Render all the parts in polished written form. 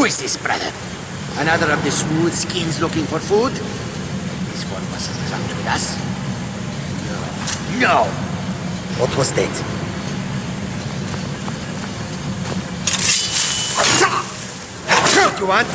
is this, brother? Another of the smooth skins looking for food? This one wasn't trapped with us. No. No! What was that? What you want?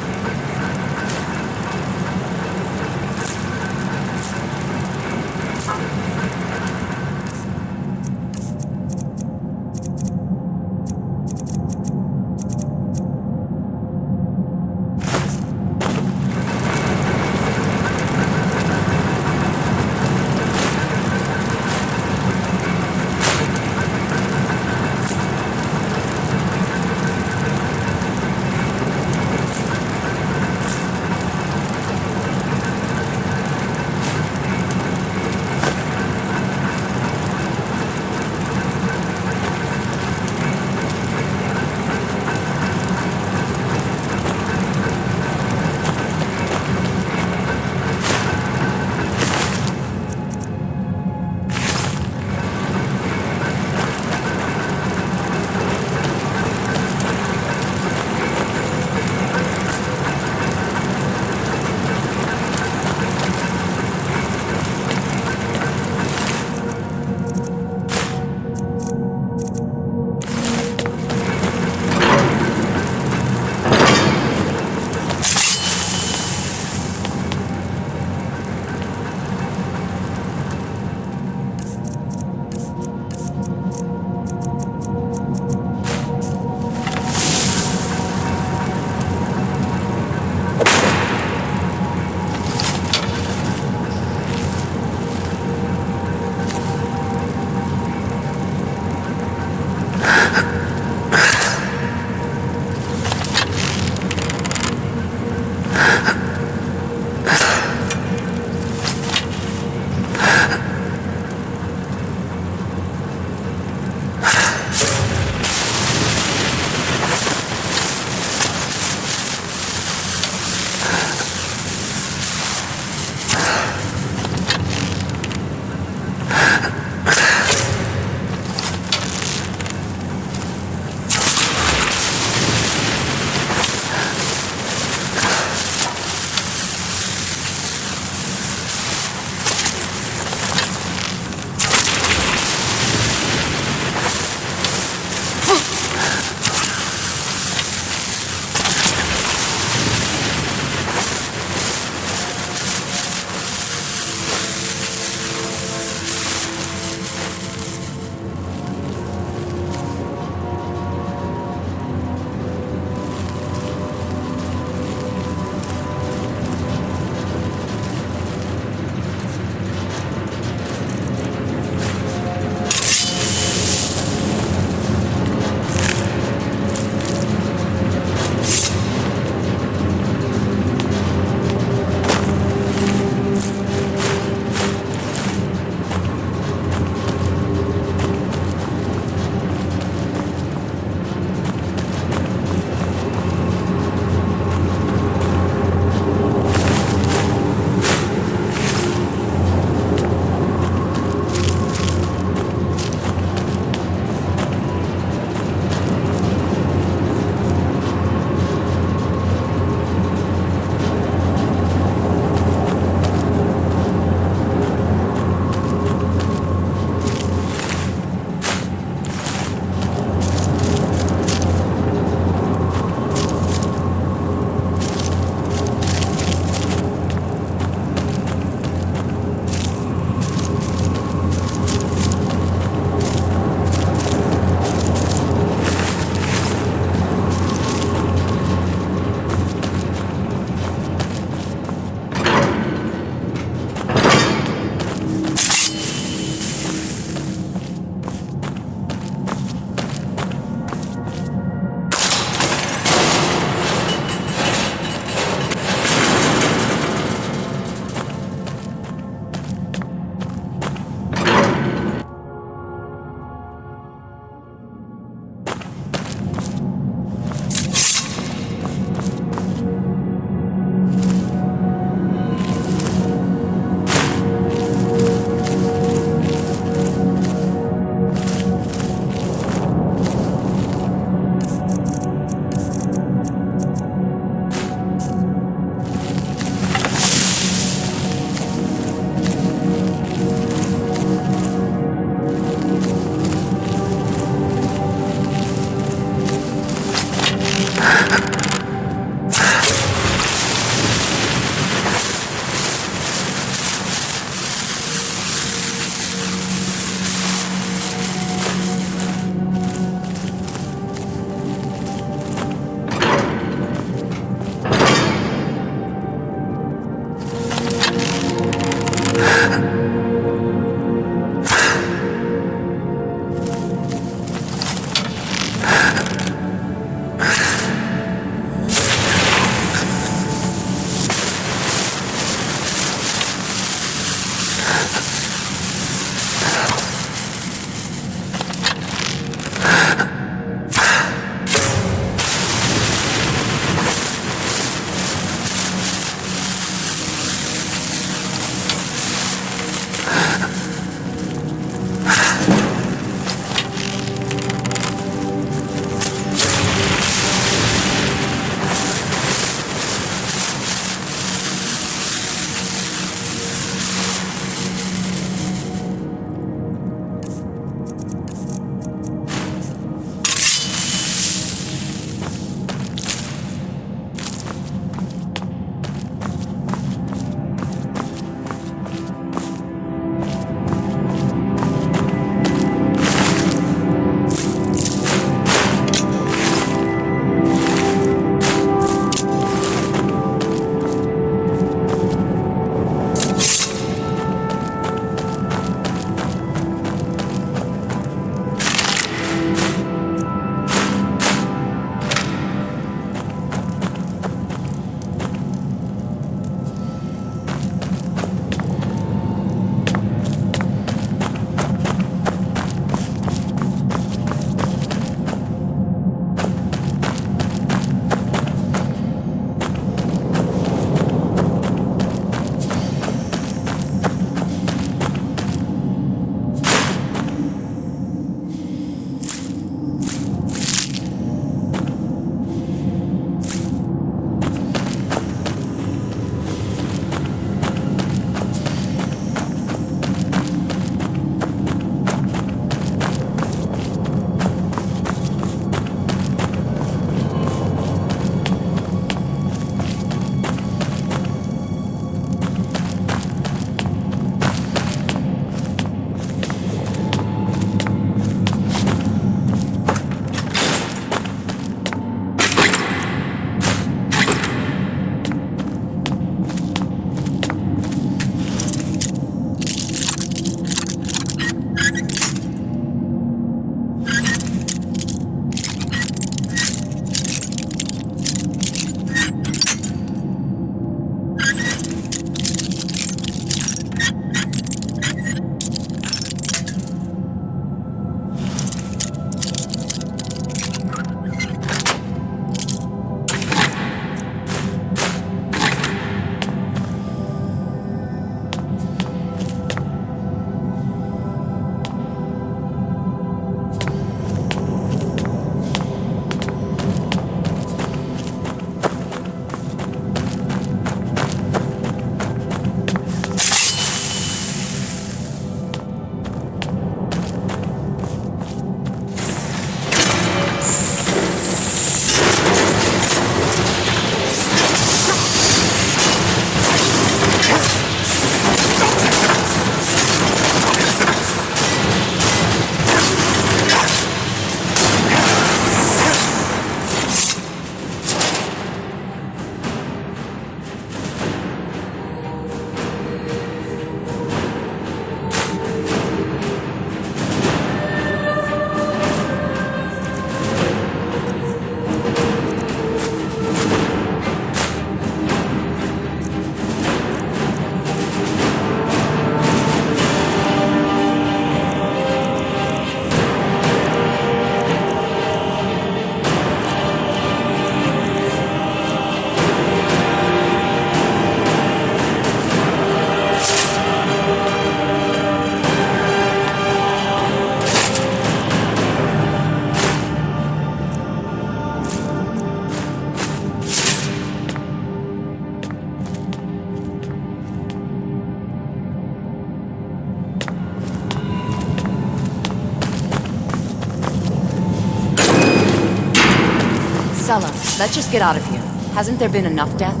Sella, let's just get out of here. Hasn't there been enough death?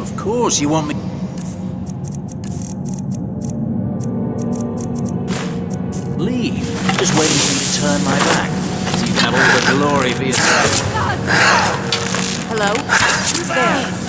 Of course, you want me... Leave. Just waiting for you to turn my back. So you can have all the glory for yourself. Hello? Who's there?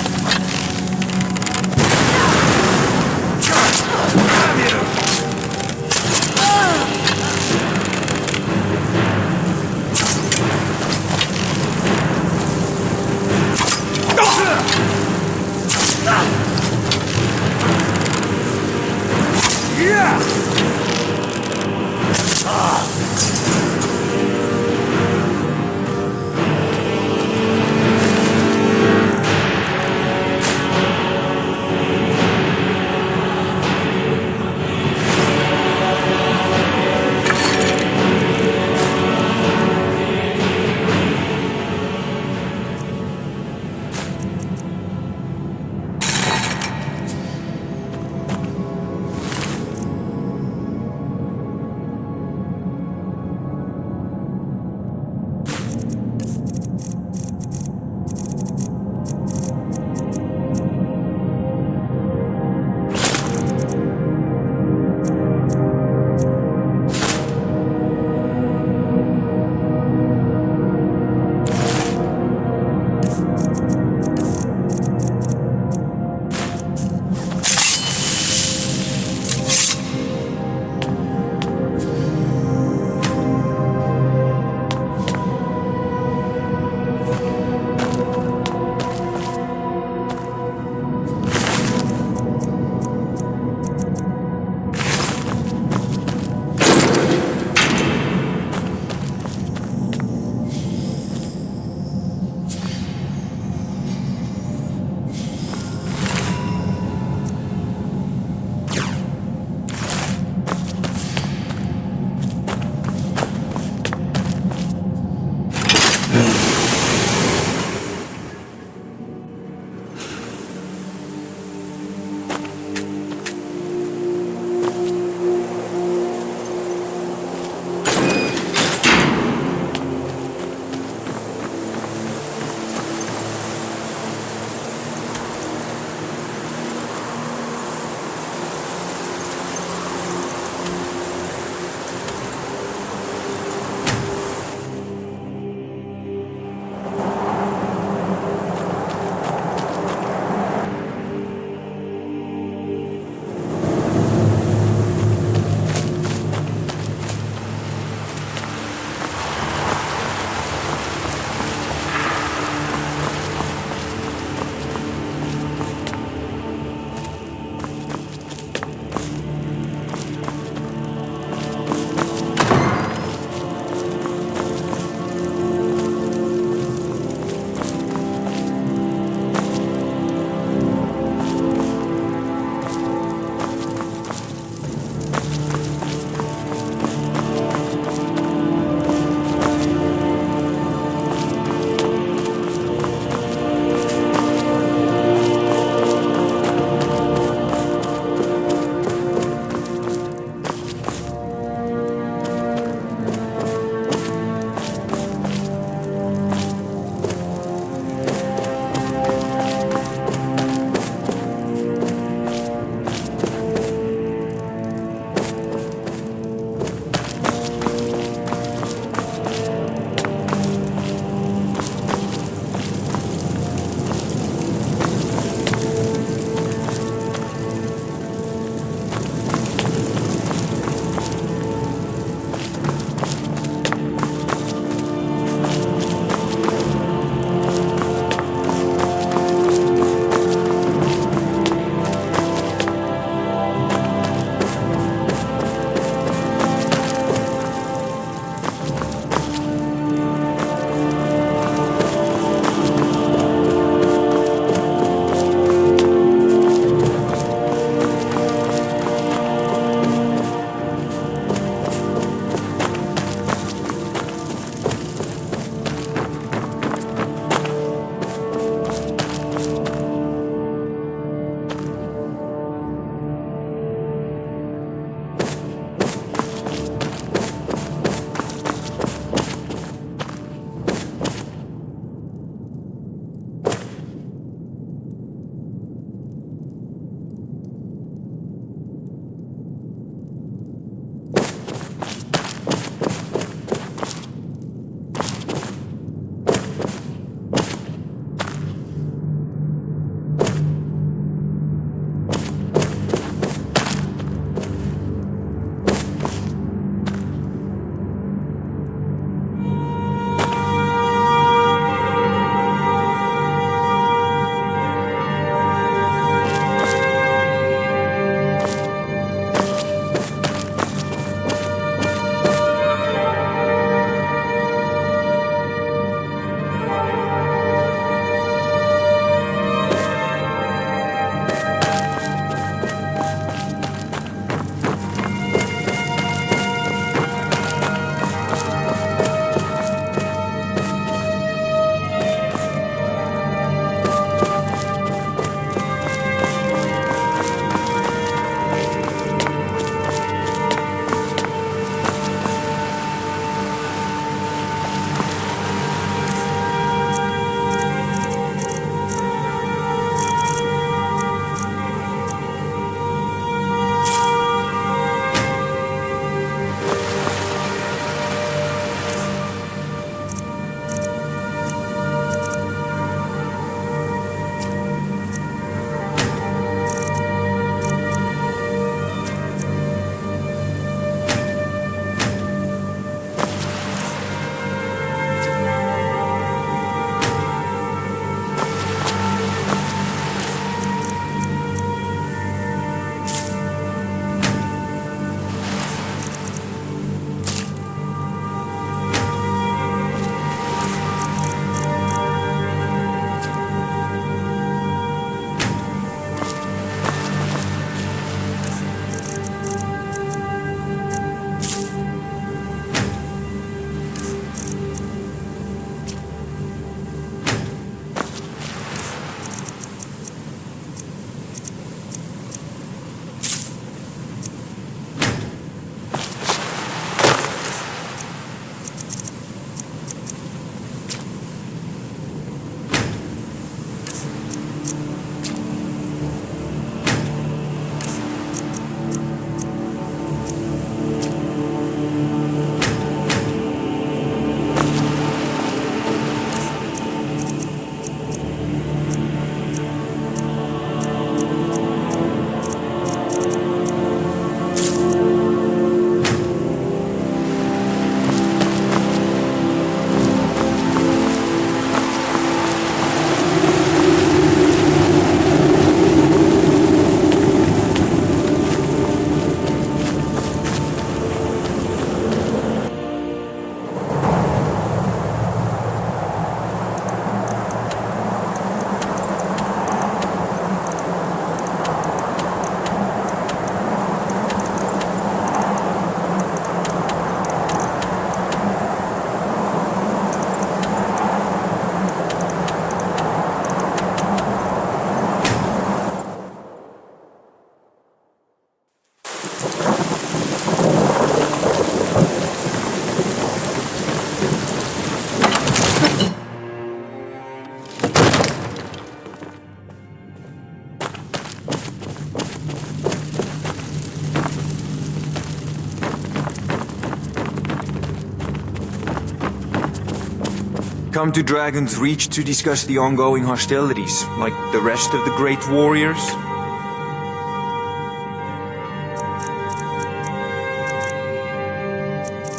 Come to Dragon's Reach to discuss the ongoing hostilities, like the rest of the great warriors?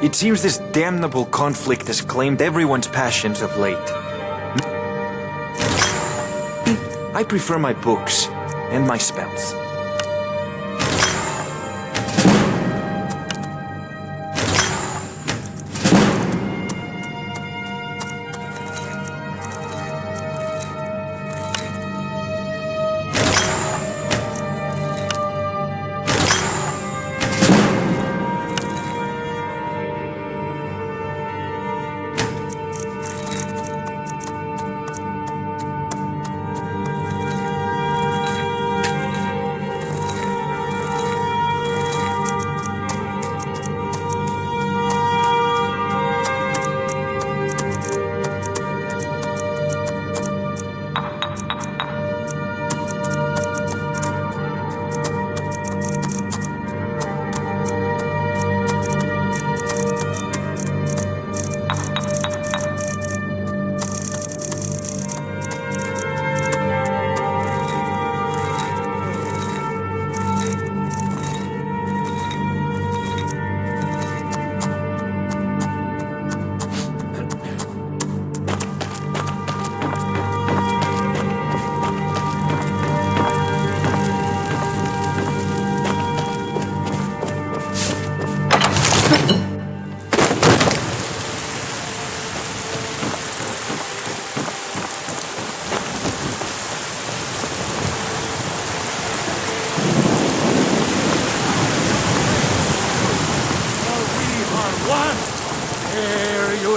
It seems this damnable conflict has claimed everyone's passions of late. I prefer my books and my spells.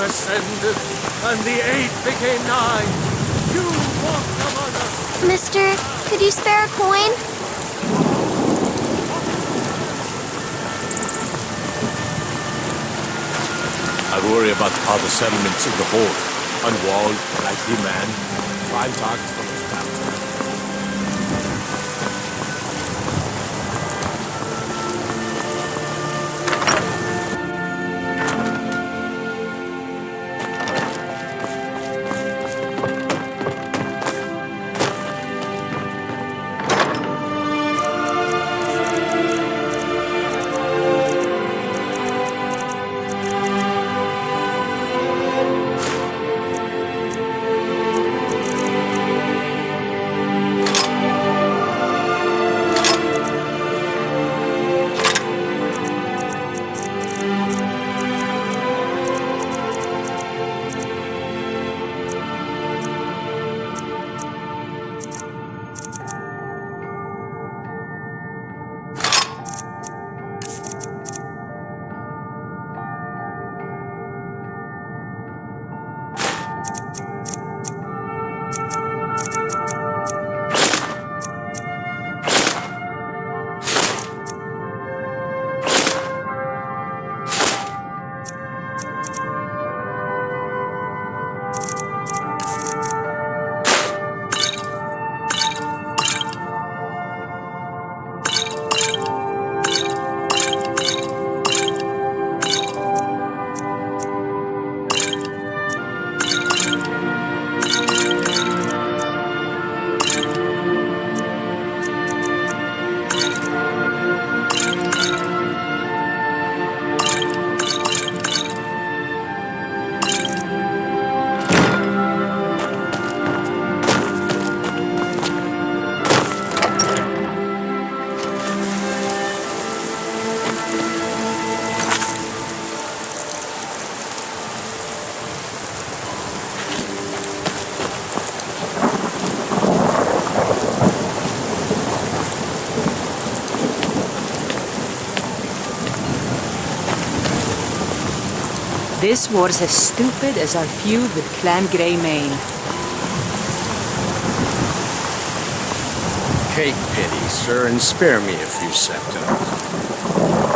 Ascended, and the 8 became 9. You walked among us. Mister, could you spare a coin? I worry about how the settlements in the Horde. Unwalled, likely man. Prime targets for those battles. This war's as stupid as our feud with Clan Greymane. Take pity, sir, and spare me a few septa.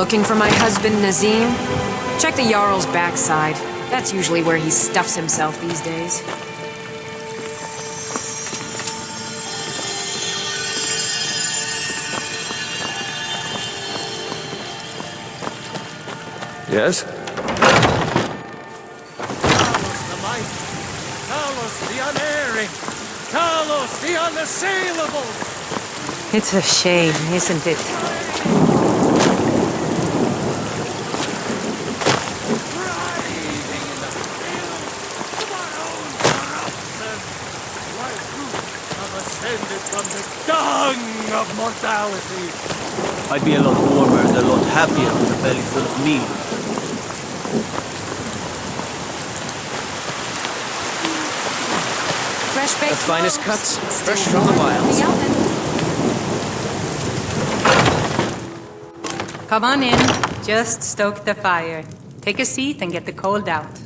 Looking for my husband, Nazim? Check the Jarl's backside. That's usually where he stuffs himself these days. Yes? Talos the mighty, Talos the unerring, Talos the unassailable! It's a shame, isn't it? Writhing in the fields of our own corruption, while roots have ascended from the dung of mortality. I'd be a lot warmer and a lot happier with a belly full of meat. Fresh baked The finest loaves. cuts, fresh from the wilds. Come on in. Just stoke the fire. Take a seat and get the cold out.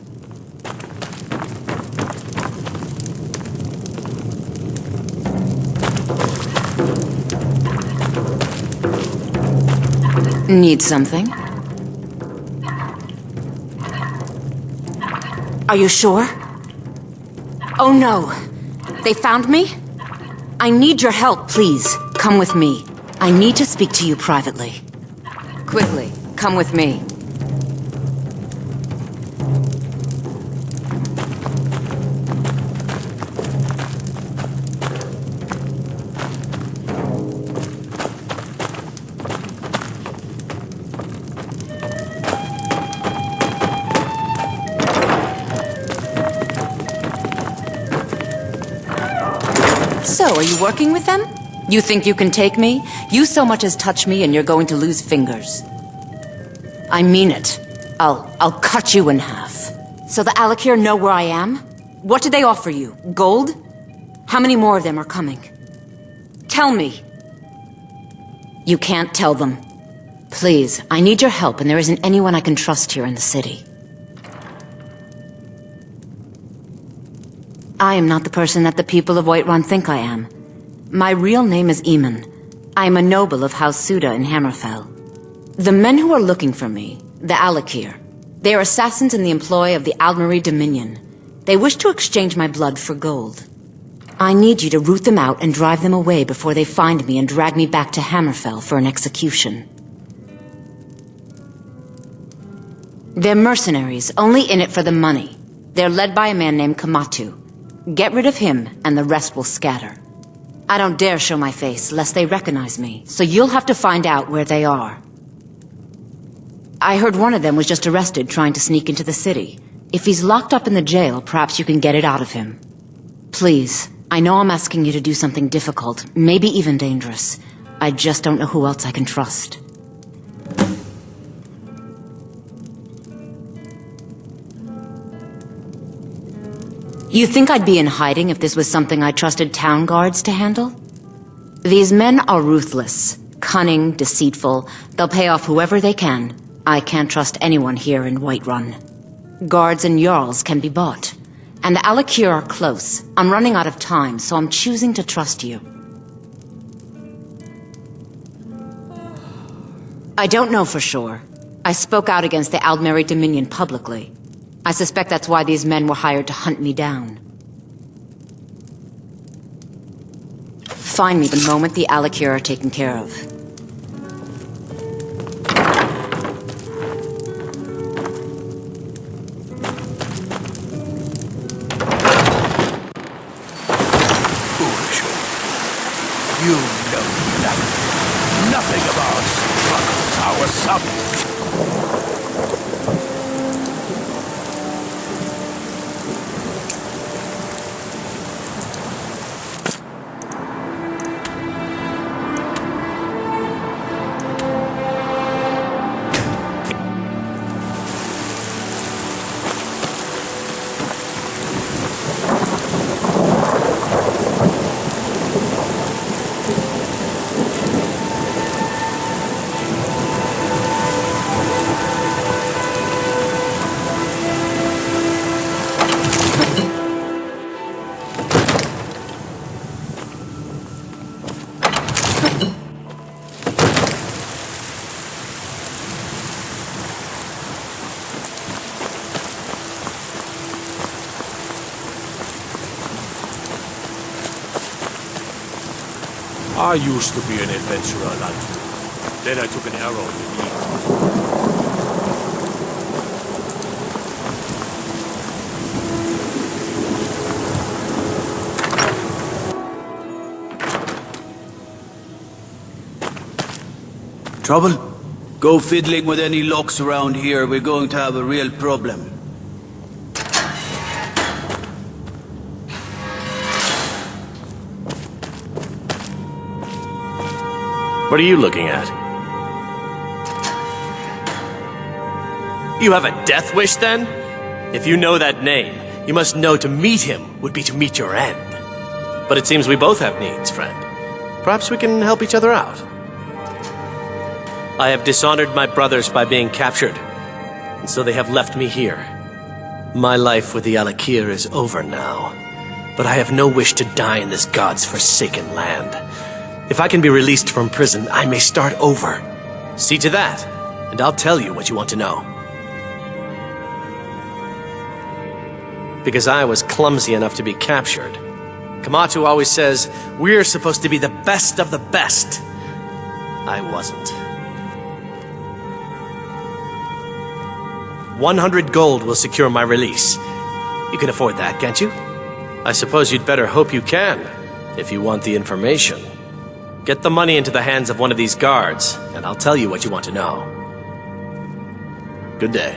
Need something? Are you sure? Oh no! They found me? I need your help, please. Come with me. I need to speak to you privately. Quickly, come with me. So, are you working with them? You think you can take me? You so much as touch me and you're going to lose fingers. I mean it. I'll cut you in half. So the Alakir know where I am? What did they offer you? Gold? How many more of them are coming? Tell me. You can't tell them. Please, I need your help and there isn't anyone I can trust here in the city. I am not the person that the people of Whiterun think I am. My real name is Eamon. I am a noble of House Suda in Hammerfell. The men who are looking for me, the Alakir, they are assassins in the employ of the Aldmeri Dominion. They wish to exchange my blood for gold. I need you to root them out and drive them away before they find me and drag me back to Hammerfell for an execution. They're mercenaries, only in it for the money. They're led by a man named Kamatu. Get rid of him, and the rest will scatter. I don't dare show my face, lest they recognize me, so you'll have to find out where they are. I heard one of them was just arrested trying to sneak into the city. If he's locked up in the jail, perhaps you can get it out of him. Please, I know I'm asking you to do something difficult, maybe even dangerous. I just don't know who else I can trust. You think I'd be in hiding if this was something I trusted town guards to handle? These men are ruthless, cunning, deceitful. They'll pay off whoever they can. I can't trust anyone here in Whiterun. Guards and Jarls can be bought. And the Alakir are close. I'm running out of time, so I'm choosing to trust you. I don't know for sure. I spoke out against the Aldmeri Dominion publicly. I suspect that's why these men were hired to hunt me down. Find me the moment the Alakir are taken care of. Foolish. You know nothing. Nothing of our struggles, our suffering. I used to be an adventurer, lad. Then I took an arrow to the eagle. Trouble? Go fiddling with any locks around here, we're going to have a real problem. What are you looking at? You have a death wish, then? If you know that name, you must know to meet him would be to meet your end. But it seems we both have needs, friend. Perhaps we can help each other out. I have dishonored my brothers by being captured, and so they have left me here. My life with the Alakir is over now, but I have no wish to die in this god's forsaken land. If I can be released from prison, I may start over. See to that, and I'll tell you what you want to know. Because I was clumsy enough to be captured. Kamatu always says, we're supposed to be the best of the best. I wasn't. 100 gold will secure my release. You can afford that, can't you? I suppose you'd better hope you can, if you want the information. Get the money into the hands of one of these guards, and I'll tell you what you want to know. Good day.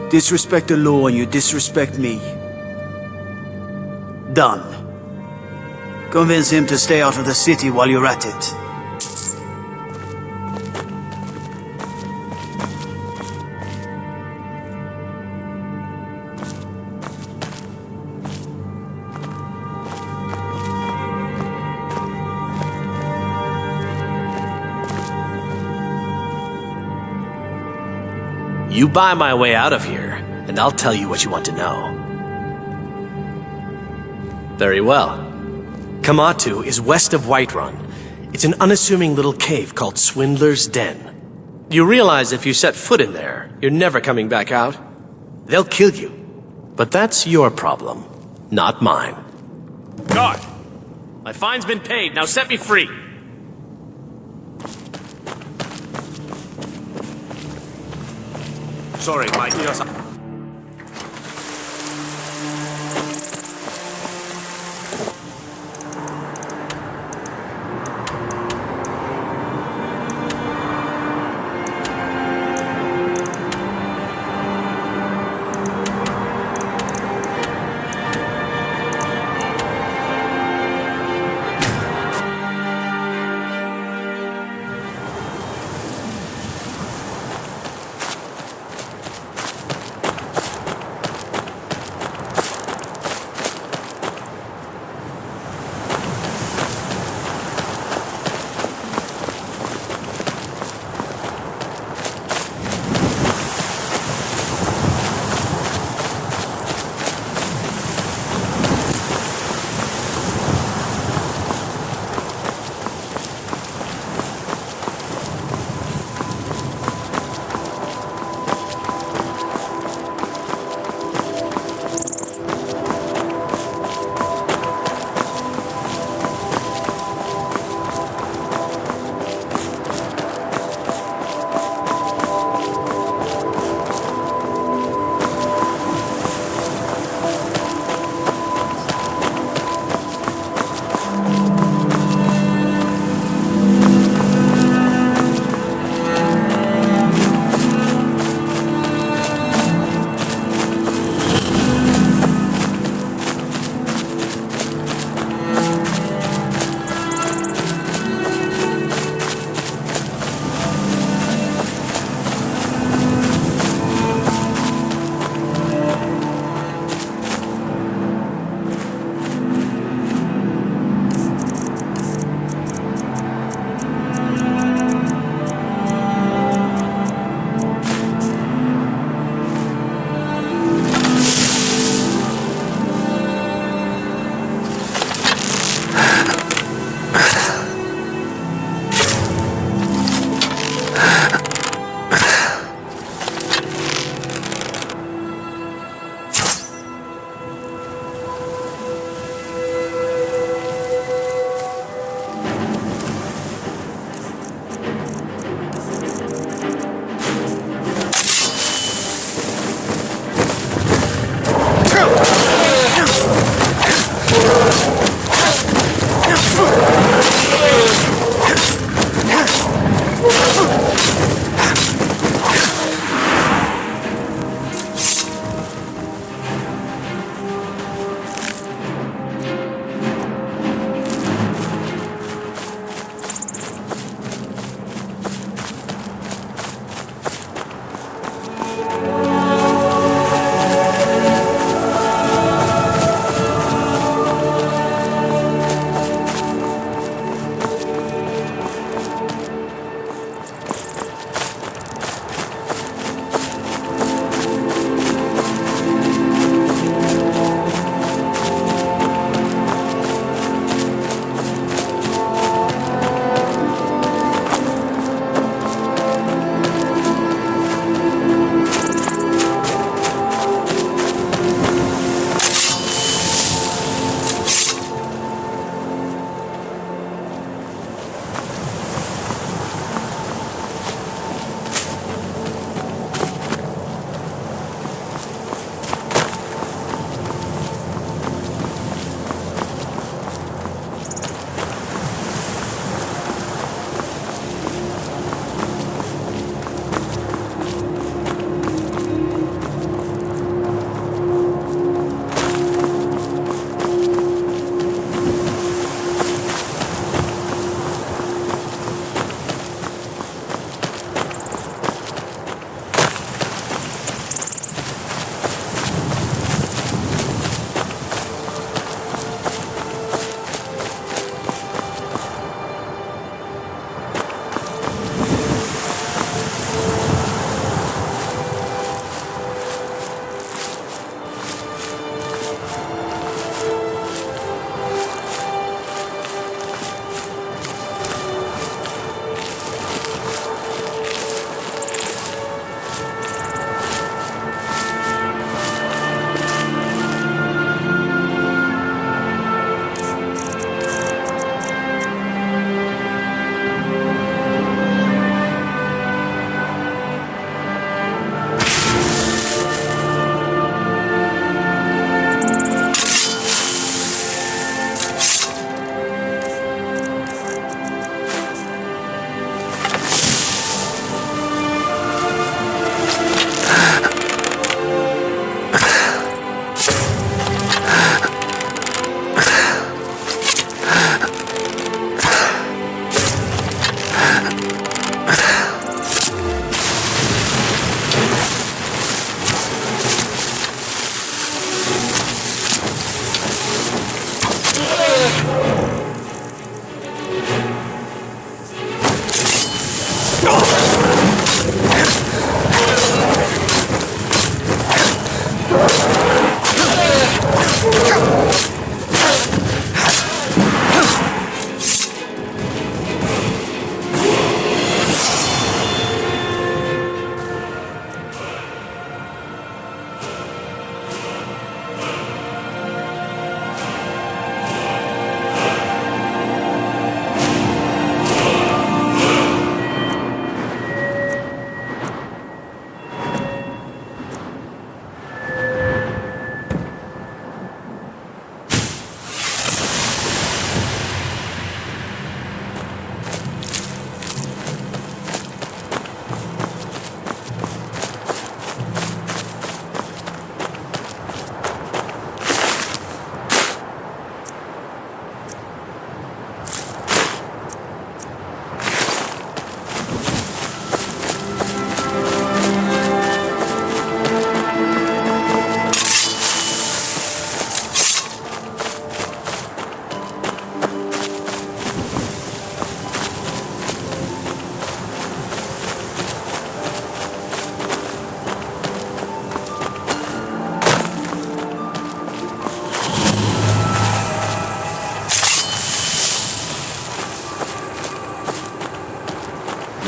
Disrespect the law and you disrespect me. Done. Convince him to stay out of the city while you're at it. You buy my way out of here, and I'll tell you what you want to know. Very well. Kamatu is west of Whiterun. It's an unassuming little cave called Swindler's Den. You realize if you set foot in there, you're never coming back out? They'll kill you. But that's your problem, not mine. Guard! My fine's been paid, now set me free! Sorry, my ears.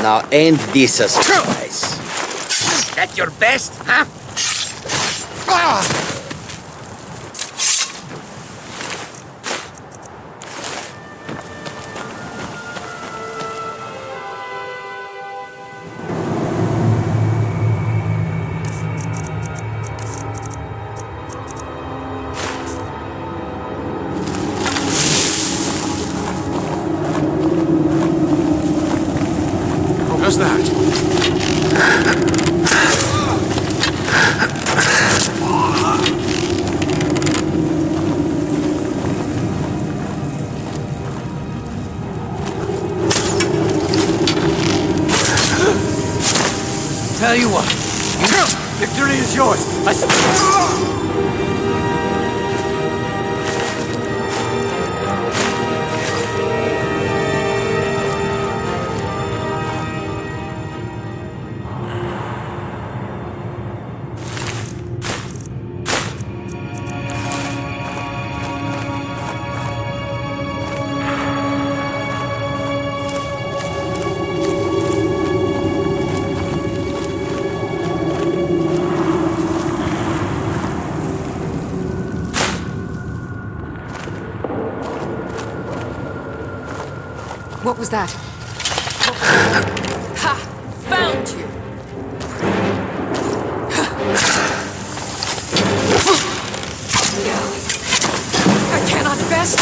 Now end this as a surprise. That your best, huh? How's that? Tell you what, victory is yours. What was that? Ha! Found you! I cannot best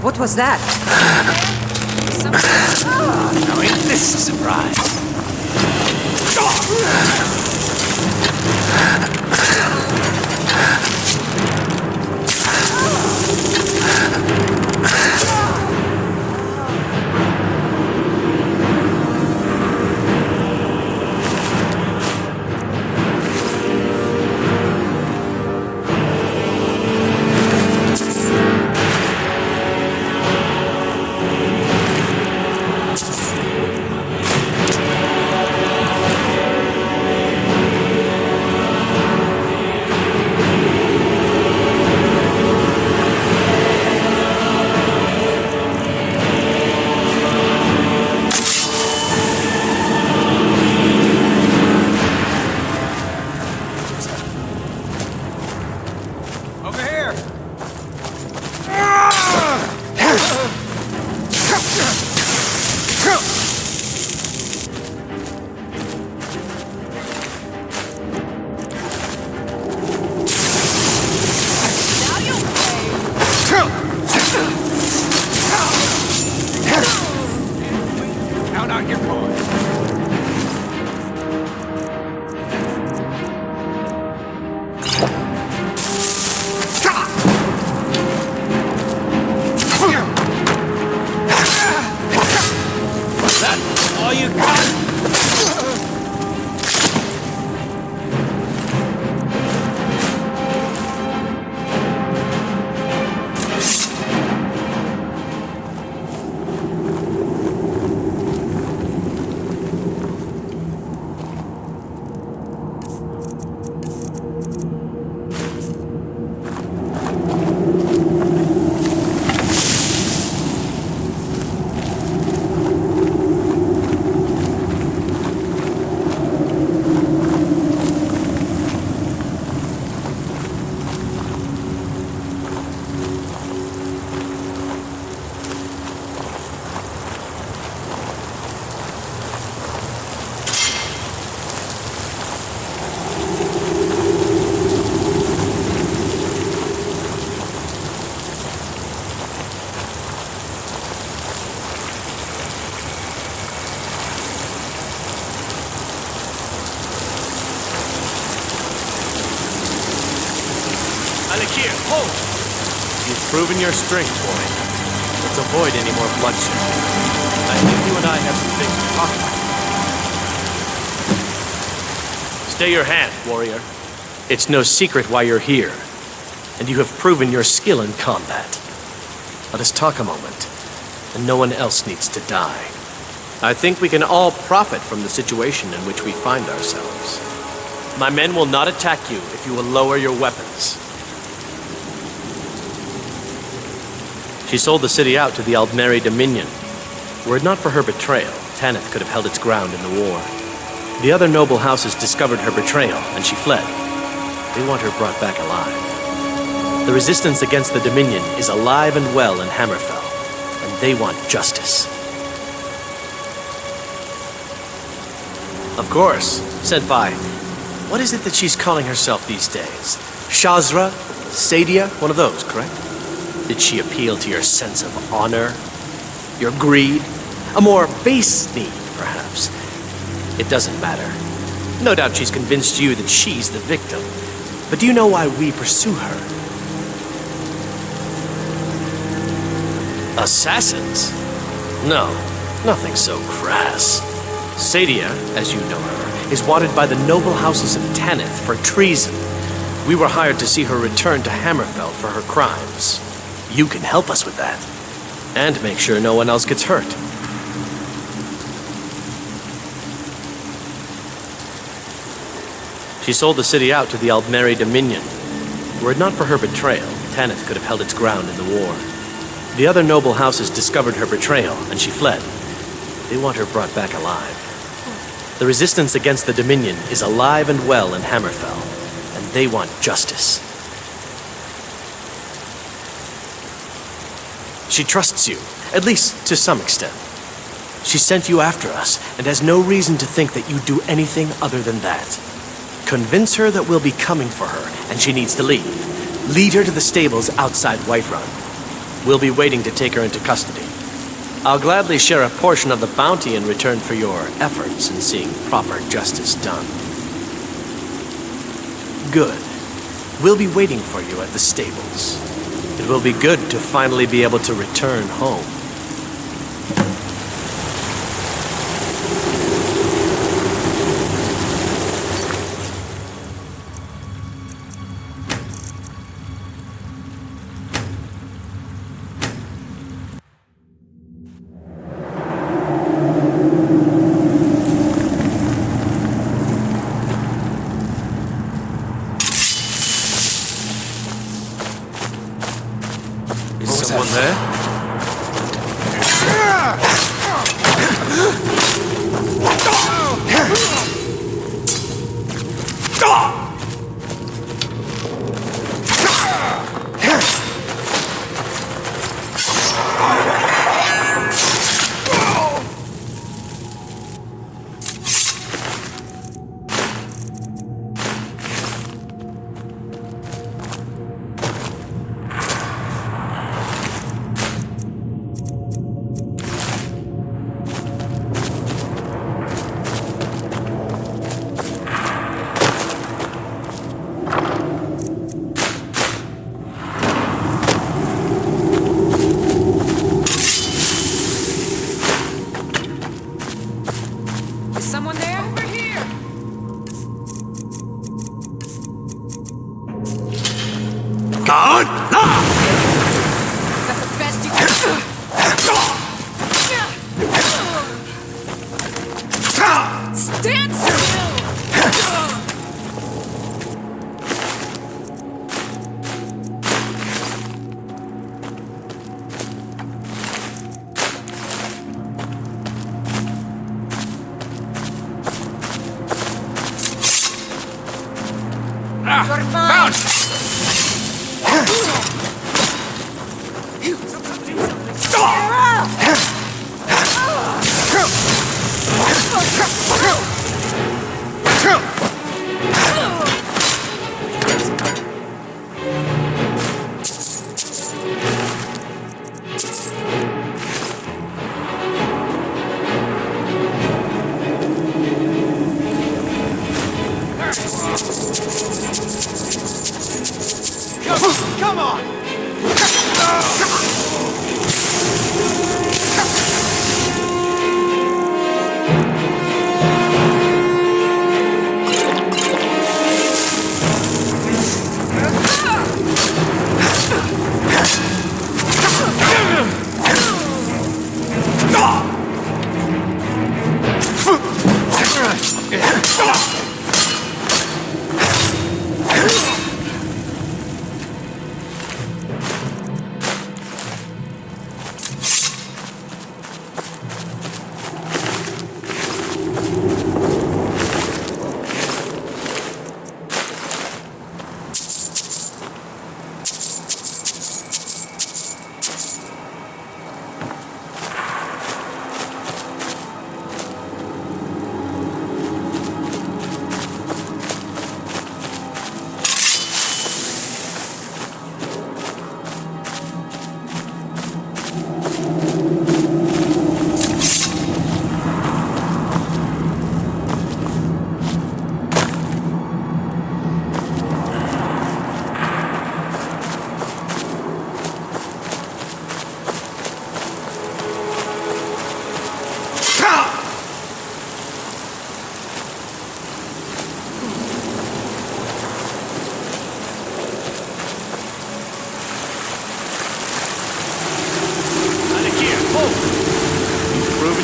What was that? Now ain't this a surprise? You've proven your strength, boy. Let's avoid any more bloodshed. I think you and I have some things to talk about. Stay your hand, warrior. It's no secret why you're here, and you have proven your skill in combat. Let us talk a moment, and no one else needs to die. I think we can all profit from the situation in which we find ourselves. My men will not attack you if you will lower your weapons. She sold the city out to the Aldmeri Dominion. Were it not for her betrayal, Tanith could have held its ground in the war. The other noble houses discovered her betrayal, and she fled. They want her brought back alive. The resistance against the Dominion is alive and well in Hammerfell, and they want justice. Of course, Senpai. What is it that she's calling herself these days? Shazra? Sadia? One of those, correct? Did she appeal to your sense of honor? Your greed? A more base need, perhaps? It doesn't matter. No doubt she's convinced you that she's the victim. But do you know why we pursue her? Assassins? No, nothing so crass. Sadia, as you know her, is wanted by the noble houses of Tanith for treason. We were hired to see her return to Hammerfell for her crimes. You can help us with that. And make sure no one else gets hurt. She sold the city out to the Aldmeri Dominion. Were it not for her betrayal, Tanith could have held its ground in the war. The other noble houses discovered her betrayal, and she fled. They want her brought back alive. The resistance against the Dominion is alive and well in Hammerfell, and they want justice. She trusts you, at least to some extent. She sent you after us, and has no reason to think that you do anything other than that. Convince her that we'll be coming for her, and she needs to leave. Lead her to the stables outside Whiterun. We'll be waiting to take her into custody. I'll gladly share a portion of the bounty in return for your efforts in seeing proper justice done. Good. We'll be waiting for you at the stables. It will be good to finally be able to return home. Someone there?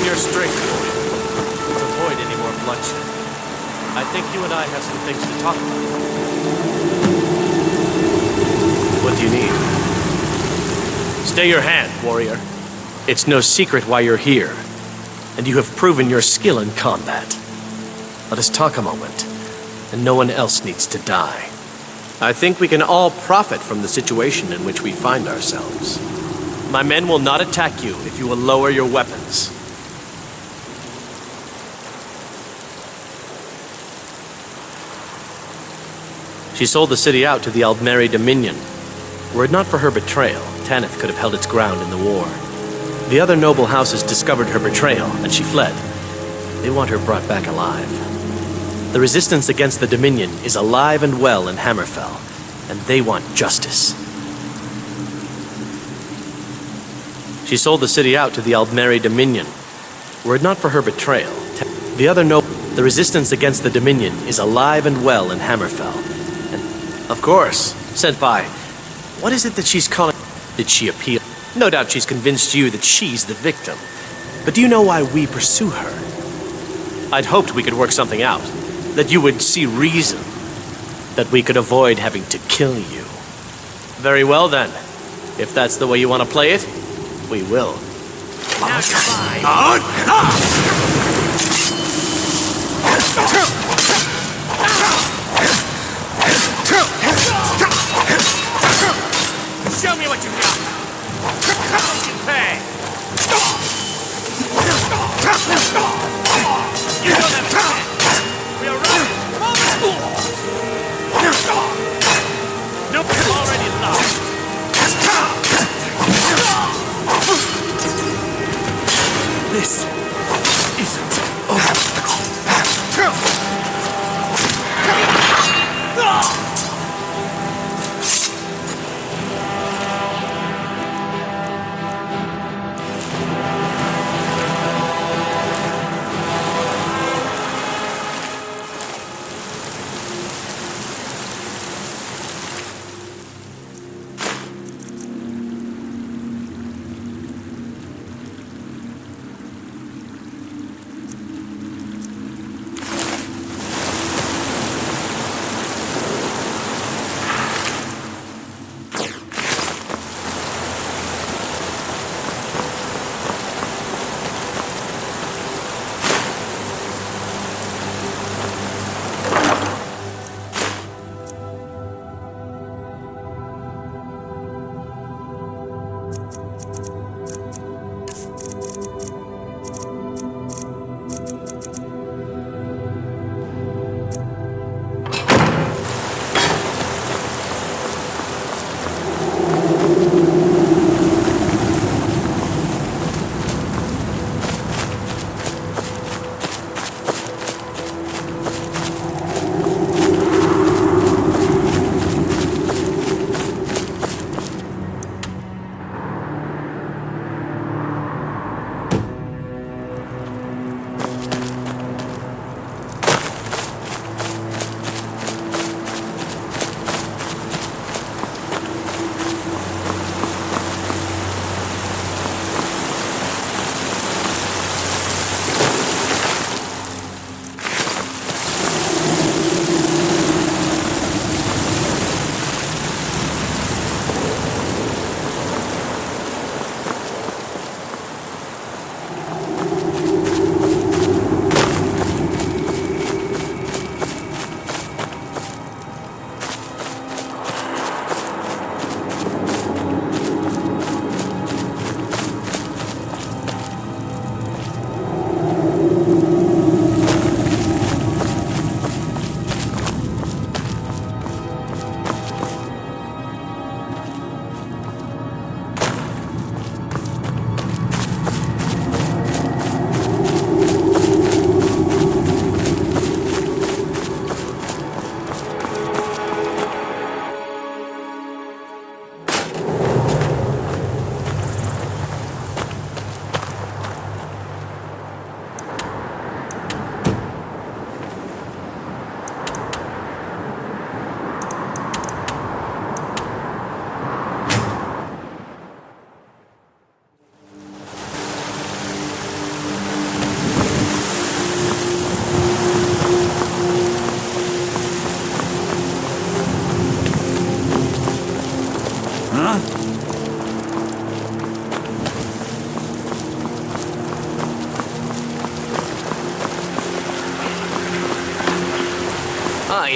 Your strength. Let's avoid any more bloodshed. I think you and I have some things to talk about. What do you need? Stay your hand, warrior. It's no secret why you're here, and you have proven your skill in combat. Let us talk a moment, and no one else needs to die. I think we can all profit from the situation in which we find ourselves. My men will not attack you if you will lower your weapons. She sold the city out to the Aldmeri Dominion. Were it not for her betrayal, Tanith could have held its ground in the war. The other noble houses discovered her betrayal, and she fled. They want her brought back alive. The resistance against the Dominion is alive and well in Hammerfell, and they want justice. She sold the city out to the Aldmeri Dominion. Were it not for her betrayal, the resistance against the Dominion is alive and well in Hammerfell. Of course. Senpai, what is it that she's calling? Did she appeal? No doubt she's convinced you that she's the victim. But do you know why we pursue her? I'd hoped we could work something out. That you would see reason. That we could avoid having to kill you. Very well then. If that's the way you want to play it, we will. Now you're mine. Show me what you got. You can pay. You don't have a chance. We are running. Nope, I'm already lost. This isn't over.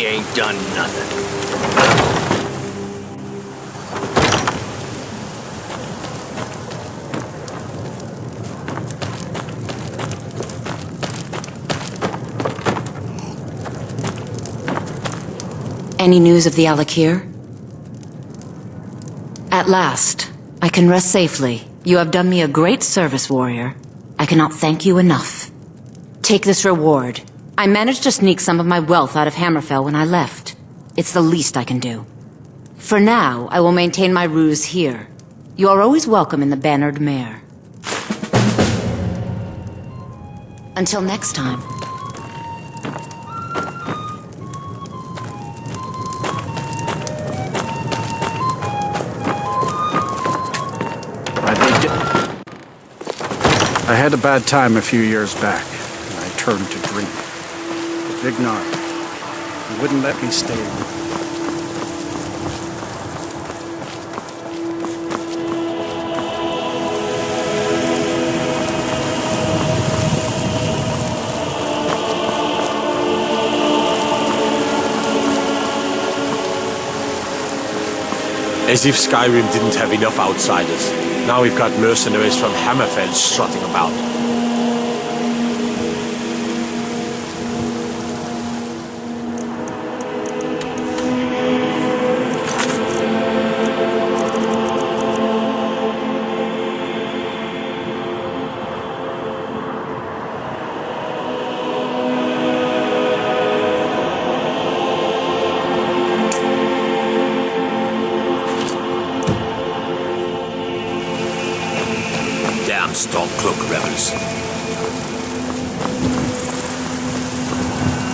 ain't done nothing. Any news of the Alakir? At last, I can rest safely. You have done me a great service, warrior. I cannot thank you enough. Take this reward. I managed to sneak some of my wealth out of Hammerfell when I left. It's the least I can do. For now, I will maintain my ruse here. You are always welcome in the Bannered Mare. Until next time. I had a bad time a few years back, and I turned to drink. But Vignar, he wouldn't let me stay. As if Skyrim didn't have enough outsiders. Now we've got mercenaries from Hammerfell strutting about. Stormcloak rebels.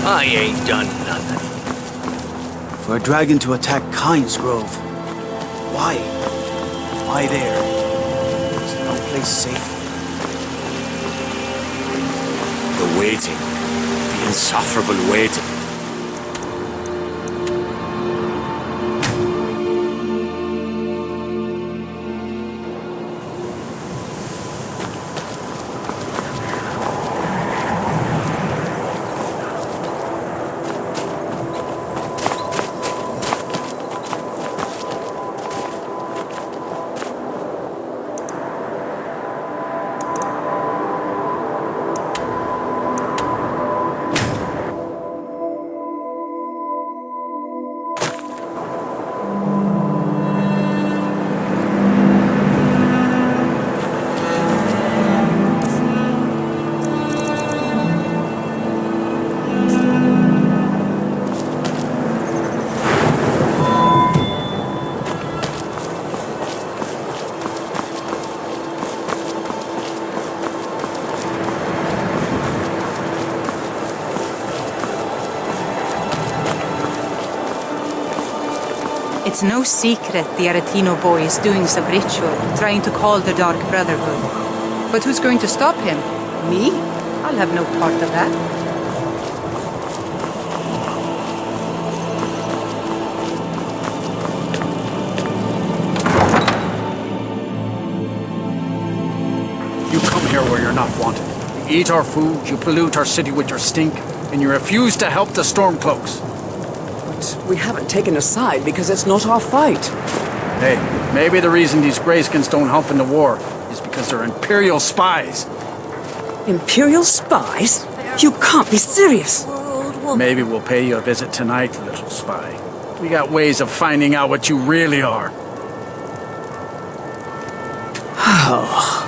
I ain't done nothing. For a dragon to attack Kynes Grove. Why? Why there? Is no place safe? The waiting. The insufferable waiting. It's no secret the Aretino boy is doing some ritual, trying to call the Dark Brotherhood. But who's going to stop him? Me? I'll have no part of that. You come here where you're not wanted. You eat our food, you pollute our city with your stink, and you refuse to help the Stormcloaks. We haven't taken a side because it's not our fight. Hey, maybe the reason these Greyskins don't help in the war is because they're Imperial spies. Imperial spies? You can't be serious. Maybe we'll pay you a visit tonight, little spy. We got ways of finding out what you really are. Oh.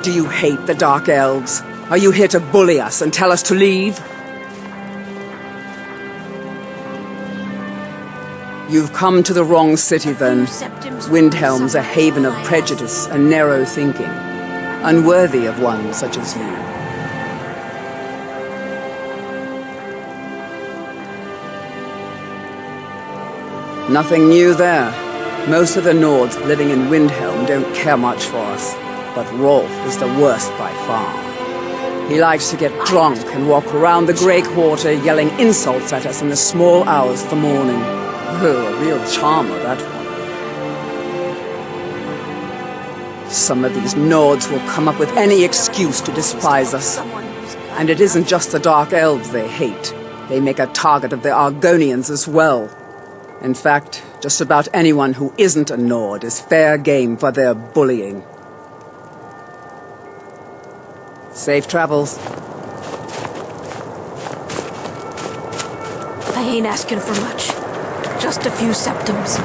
Do you hate the Dark Elves? Are you here to bully us and tell us to leave? You've come to the wrong city, then. Windhelm's a haven of prejudice and narrow thinking, unworthy of one such as you. Nothing new there. Most of the Nords living in Windhelm don't care much for us, but Rolf is the worst by far. He likes to get drunk and walk around the Grey Quarter yelling insults at us in the small hours of the morning. Oh, a real charmer, that one. Some of these Nords will come up with any excuse to despise us. And it isn't just the Dark Elves they hate. They make a target of the Argonians as well. In fact, just about anyone who isn't a Nord is fair game for their bullying. Safe travels. I ain't asking for much. Just a few septums.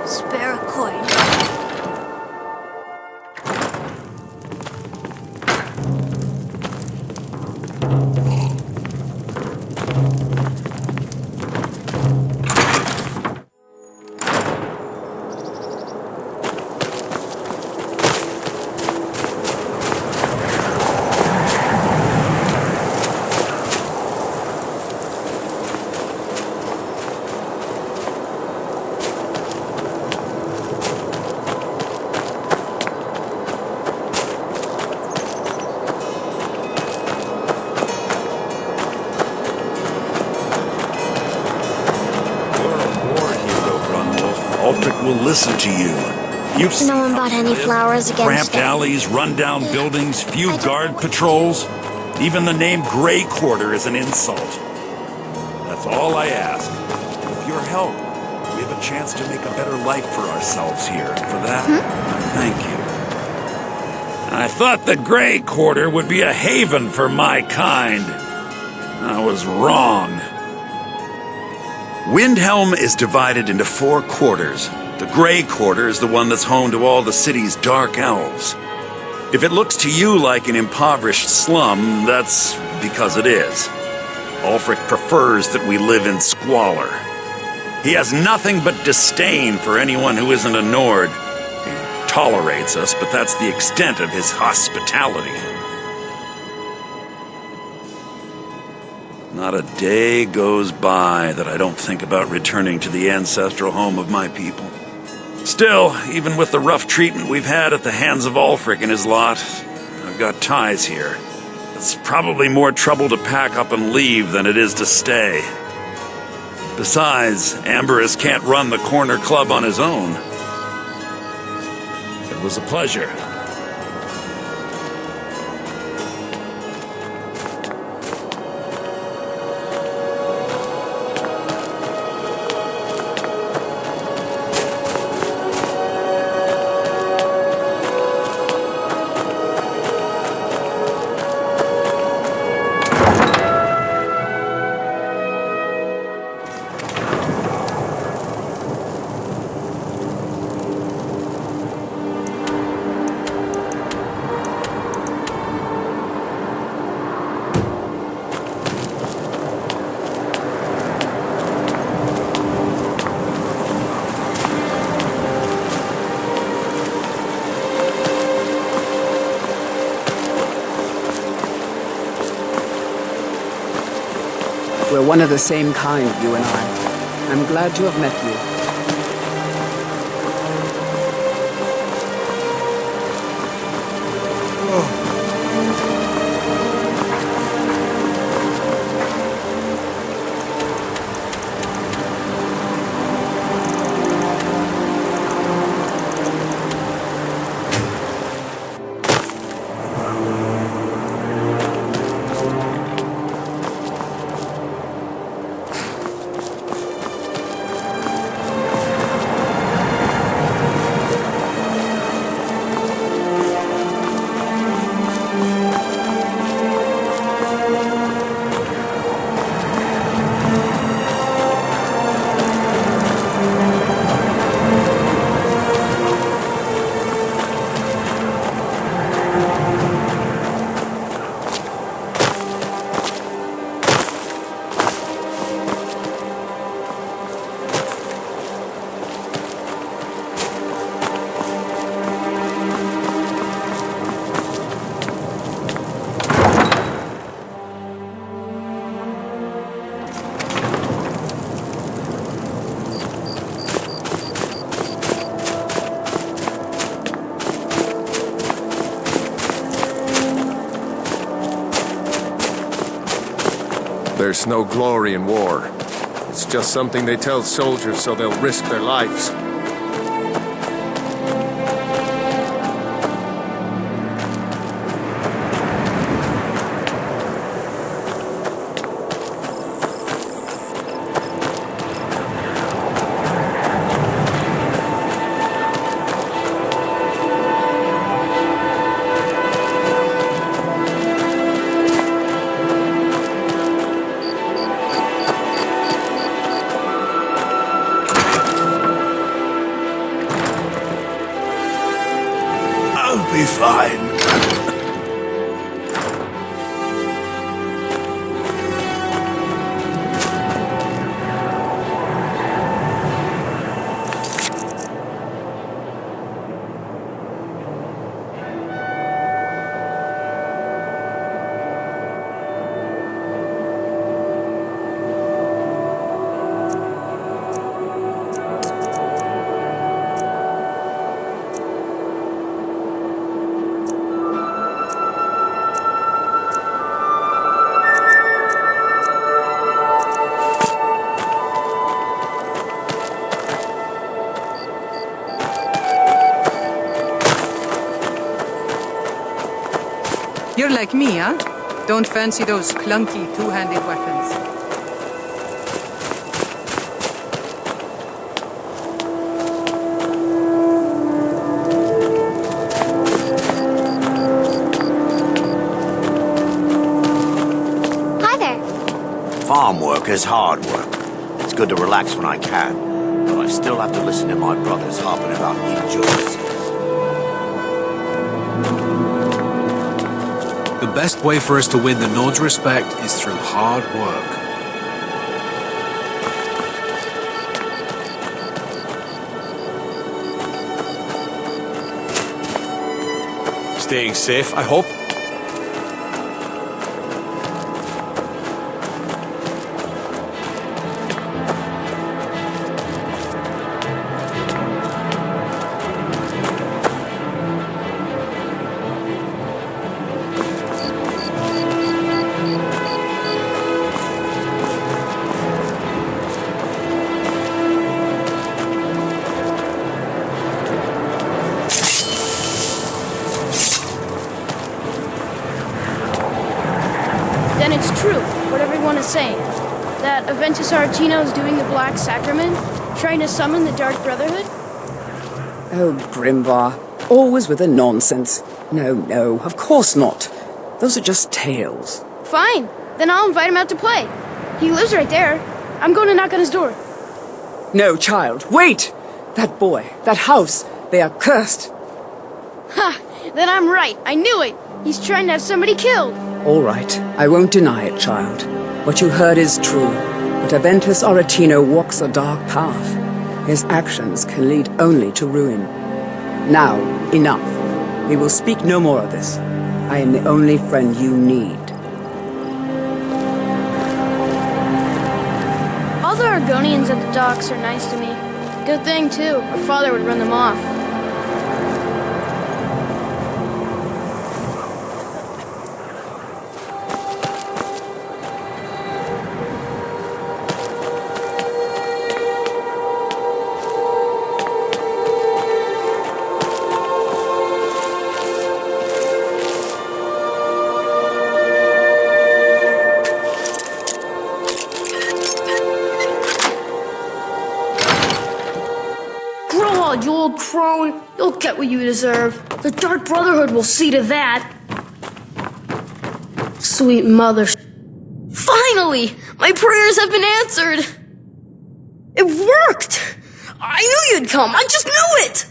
Spare a coin. Ulfric will listen to you. You've seen No one bought any flowers against cramped them. alleys, run-down buildings, few guard patrols. Even the name Grey Quarter is an insult. That's all I ask. With your help, we have a chance to make a better life for ourselves here. And for that, I thank you. I thought the Grey Quarter would be a haven for my kind. I was wrong. Windhelm is divided into 4 quarters. The Grey Quarter is the one that's home to all the city's dark elves. If it looks to you like an impoverished slum, that's because it is. Ulfric prefers that we live in squalor. He has nothing but disdain for anyone who isn't a Nord. He tolerates us, but that's the extent of his hospitality. Not a day goes by that I don't think about returning to the ancestral home of my people. Still, even with the rough treatment we've had at the hands of Ulfric and his lot, I've got ties here. It's probably more trouble to pack up and leave than it is to stay. Besides, Amberus can't run the corner club on his own. It was a pleasure. We're one of the same kind, you and I. I'm glad to have met you. There's no glory in war. It's just something they tell soldiers so they'll risk their lives. You're like me, huh? Don't fancy those clunky two-handed weapons. Hi there. Farm work is hard work. It's good to relax when I can, but I still have to listen to my brothers harping about injustice. The best way for us to win the Nord's respect is through hard work. Staying safe, I hope. Then it's true, what everyone is saying. That Aventus Aretino is doing the Black Sacrament, trying to summon the Dark Brotherhood? Oh, Grimvar. Always with the nonsense. No, of course not. Those are just tales. Fine, then I'll invite him out to play. He lives right there. I'm going to knock on his door. No, child, wait! That boy, that house, they are cursed. Ha! Then I'm right. I knew it. He's trying to have somebody killed. All right, I won't deny it, child. What you heard is true. But Aventus Aretino walks a dark path. His actions can lead only to ruin. Now, enough. We will speak no more of this. I am the only friend you need. All the Argonians at the docks are nice to me. Good thing, too. Our father would run them off. You old crone, you'll get what you deserve. The Dark Brotherhood will see to that. Sweet mother. Finally! My prayers have been answered! It worked! I knew you'd come, I just knew it!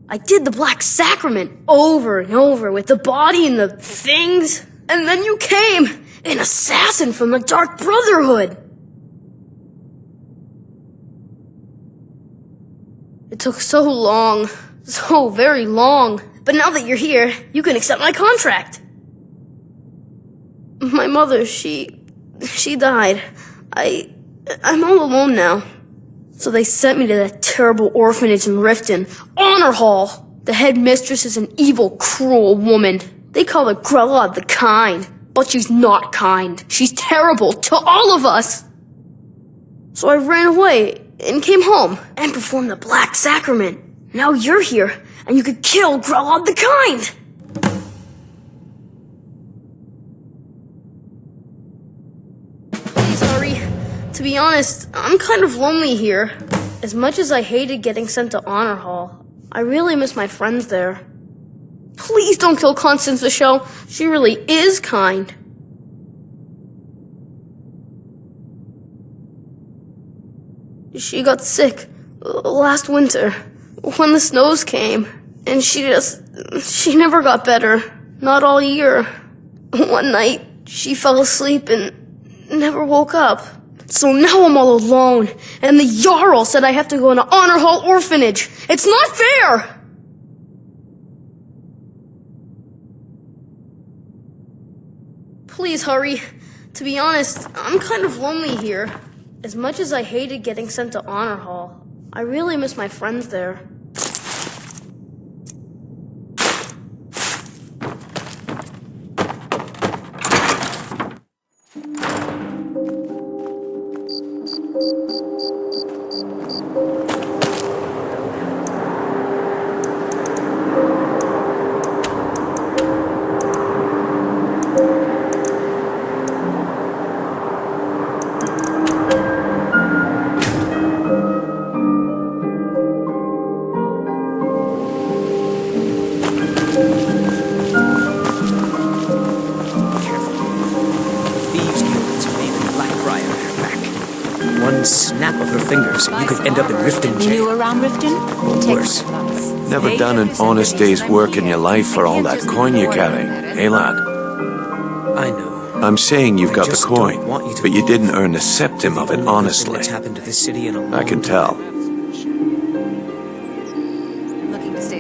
I did the Black Sacrament over and over with the body and the things, and then you came, an assassin from the Dark Brotherhood! It took so long, so very long. But now that you're here, you can accept my contract. My mother, she died. I'm all alone now. So they sent me to that terrible orphanage in Riften, Honor Hall. The headmistress is an evil, cruel woman. They call her Grella the Kind, but she's not kind. She's terrible to all of us. So I ran away and came home and performed the Black Sacrament. Now you're here, and you could kill Grella the Kind! Please hurry. To be honest, I'm kind of lonely here. As much as I hated getting sent to Honor Hall, I really miss my friends there. Please don't kill Constance Michelle. She really is kind. She got sick last winter when the snows came, and she never got better. Not all year. One night, she fell asleep and never woke up. So now I'm all alone, and the Jarl said I have to go in an Honor Hall orphanage. It's not fair! Please hurry. To be honest, I'm kind of lonely here. As much as I hated getting sent to Honor Hall, I really miss my friends there. one snap of her fingers, you could end up in Riften jail. New around Riften? Or worse. Never done an honest day's work in your life for all that coin you carry, eh, lad? I know. I'm saying you've got the just coin, don't want you to but you move. didn't earn a septim of it honestly. What's happened to this city in a I can long tell.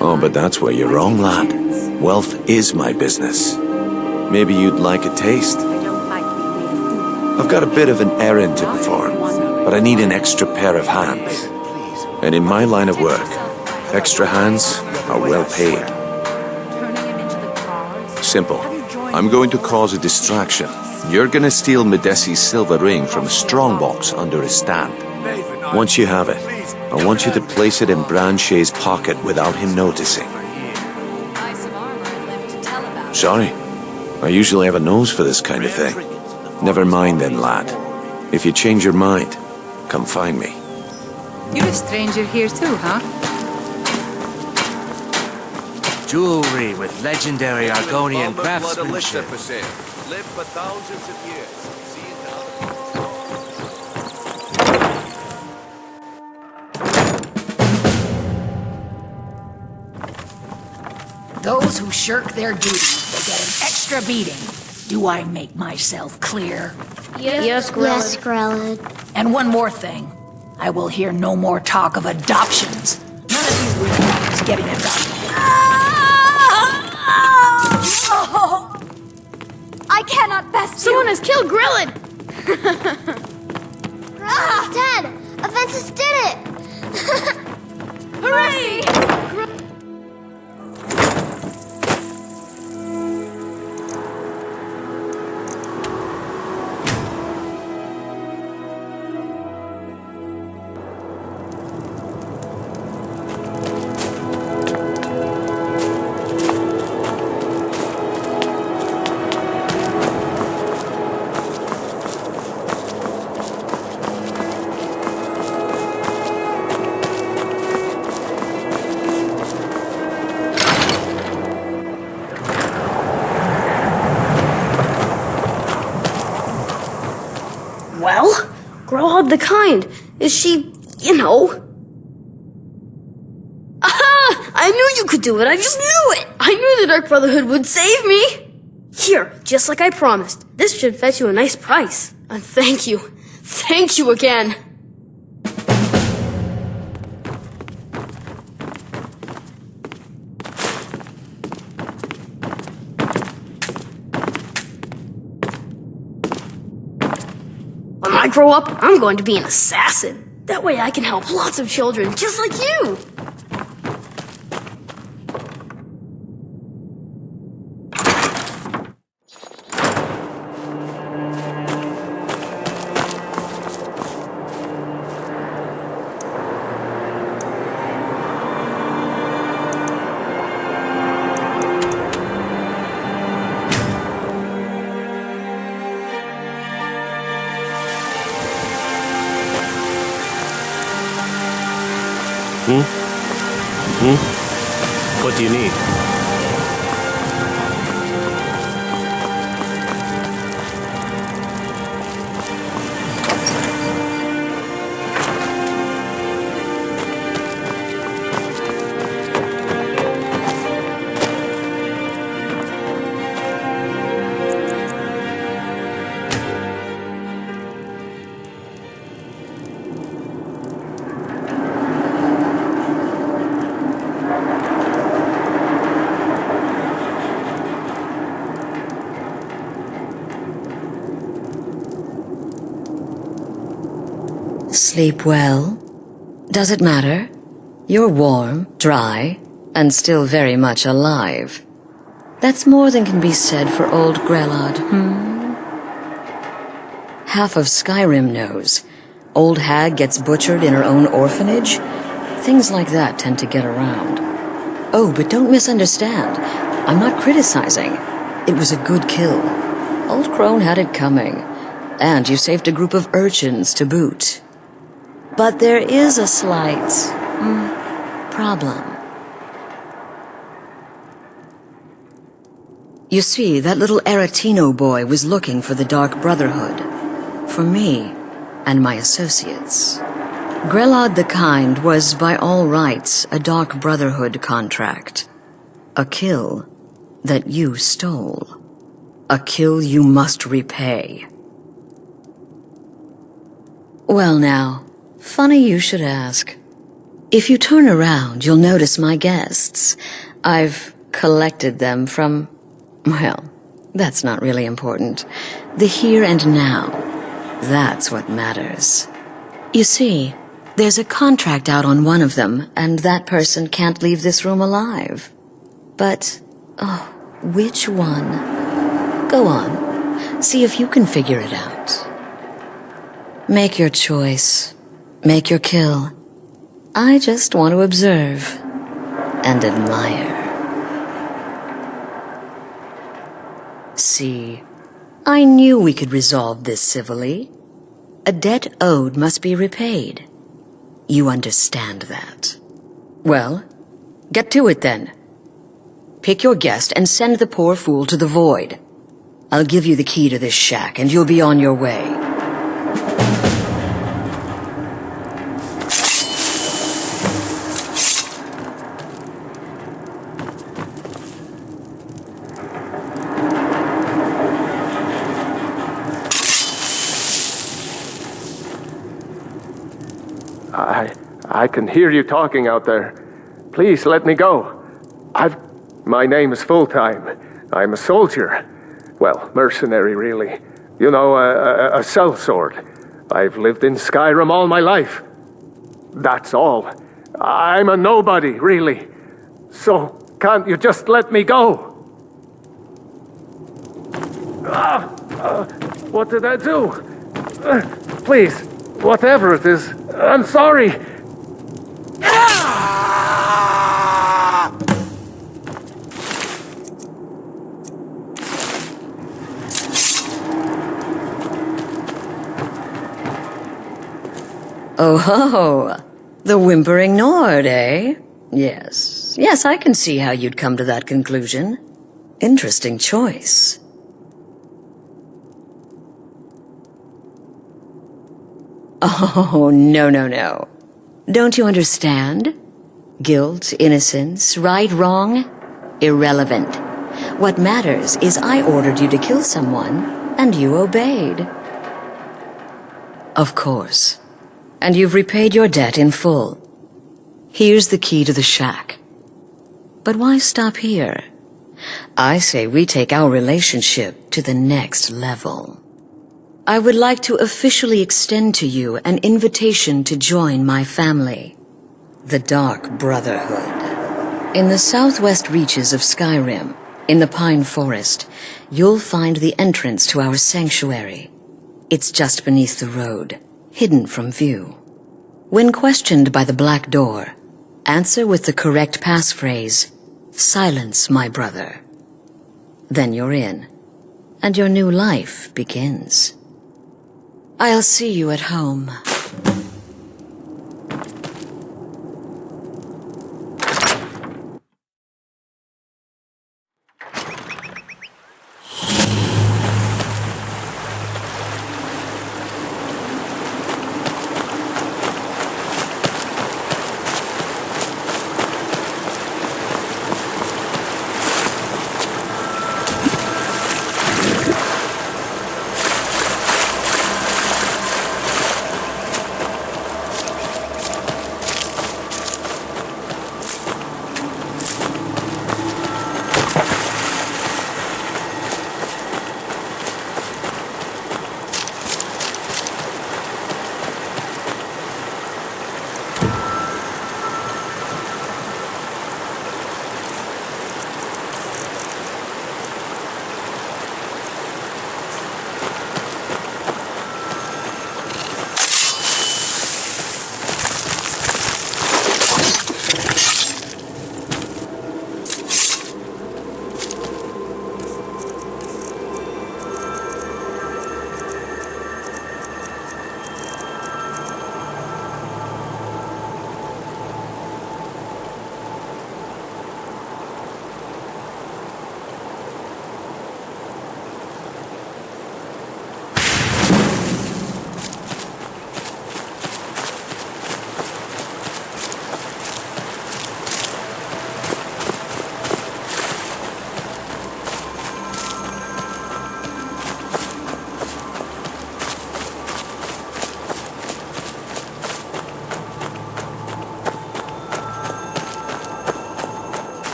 Oh, but that's where you're wrong, lad. Wealth is my business. Maybe you'd like a taste. I've got a bit of an errand to perform, but I need an extra pair of hands. And in my line of work, extra hands are well paid. Simple. I'm going to cause a distraction. You're gonna steal Medesi's silver ring from a strongbox under his stand. Once you have it, I want you to place it in Branche's pocket without him noticing. Sorry. I usually have a nose for this kind of thing. Never mind then, lad. If you change your mind, come find me. You're a stranger here too, huh? Jewelry with legendary Argonian craftsmanship. Live for thousands of years. Those who shirk their duty will get an extra beating. Do I make myself clear? Yes, Grelid. Yes, Grelid. And one more thing. I will hear no more talk of adoptions. None of you weirdos is getting adopted. I cannot best Someone has killed Grelid! Grelid's dead! Aventus did it! Hooray! Well, Grelid the Kind. Is she, you know... Aha! I knew you could do it. I just knew it. I knew the Dark Brotherhood would save me. Here, just like I promised. This should fetch you a nice price. And thank you. Thank you again. When I grow up, I'm going to be an assassin. That way I can help lots of children, just like you. What do you need? Sleep well? Does it matter? You're warm, dry, and still very much alive. That's more than can be said for old Grelod, Half of Skyrim knows. Old hag gets butchered in her own orphanage. Things like that tend to get around. Oh, but don't misunderstand. I'm not criticizing. It was a good kill. Old Crone had it coming. And you saved a group of urchins to boot. But there is a slight problem. You see, that little Aretino boy was looking for the Dark Brotherhood. For me. and my associates. Grelod the Kind was by all rights a Dark Brotherhood contract. A kill that you stole. A kill you must repay. Well now, funny you should ask. If you turn around, you'll notice my guests. I've collected them from, well, that's not really important. The here and now. That's what matters. You see, there's a contract out on one of them, and that person can't leave this room alive. But, oh, which one? Go on, see if you can figure it out. Make your choice. Make your kill. I just want to observe and admire. See, I knew we could resolve this civilly. A debt owed must be repaid. You understand that. Well, get to it then. Pick your guest and send the poor fool to the void. I'll give you the key to this shack and you'll be on your way. I can hear you talking out there. Please let me go. My name is Full-Time. I'm a soldier. Well, mercenary, really. You know, a sellsword. I've lived in Skyrim all my life. That's all. I'm a nobody, really. So, can't you just let me go? What did I do? Please, whatever it is, I'm sorry. Oh ho! The whimpering Nord, eh? Yes. Yes, I can see how you'd come to that conclusion. Interesting choice. Oh, no. Don't you understand? Guilt, innocence, right, wrong? Irrelevant. What matters is I ordered you to kill someone, and you obeyed. Of course. And you've repaid your debt in full. Here's the key to the shack. But why stop here? I say we take our relationship to the next level. I would like to officially extend to you an invitation to join my family, the Dark Brotherhood. In the southwest reaches of Skyrim, in the Pine Forest, you'll find the entrance to our sanctuary. It's just beneath the road, hidden from view. When questioned by the Black Door, answer with the correct passphrase, "Silence, my brother." Then you're in, and your new life begins. I'll see you at home.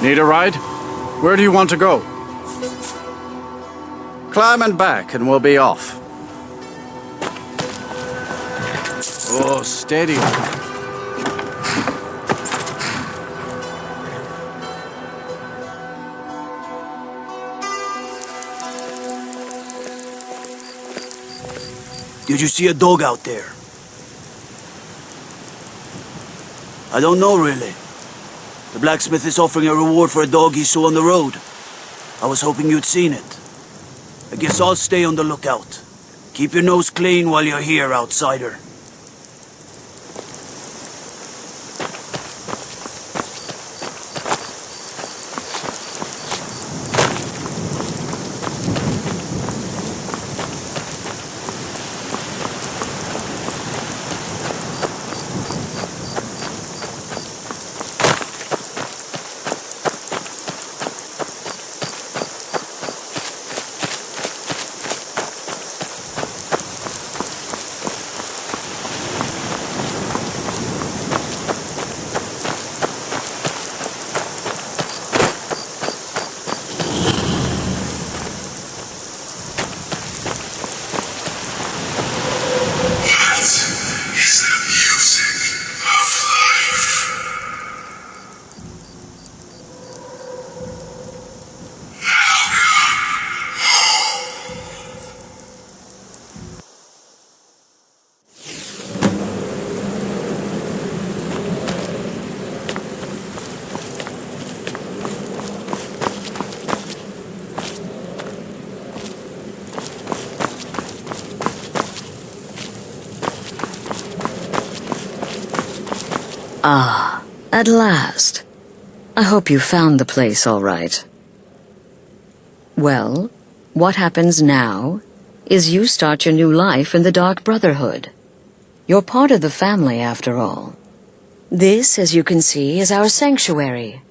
Need a ride? Where do you want to go? Climb and back and we'll be off. Oh, steady. Did you see a dog out there? I don't know, really. The blacksmith is offering a reward for a dog he saw on the road. I was hoping you'd seen it. I guess I'll stay on the lookout. Keep your nose clean while you're here, outsider. Ah, at last. I hope you found the place all right. Well, what happens now is you start your new life in the Dark Brotherhood. You're part of the family, after all. This, as you can see, is our sanctuary.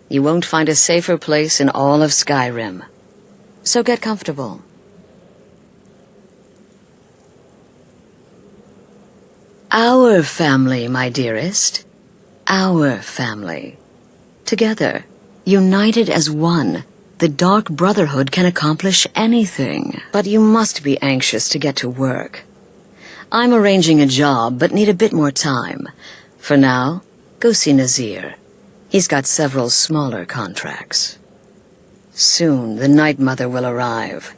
You won't find a safer place in all of Skyrim. So get comfortable. Our family, my dearest. Our family. Together, united as one, the Dark Brotherhood can accomplish anything. But you must be anxious to get to work. I'm arranging a job, but need a bit more time. For now, go see Nazir. He's got several smaller contracts. Soon, the Night Mother will arrive.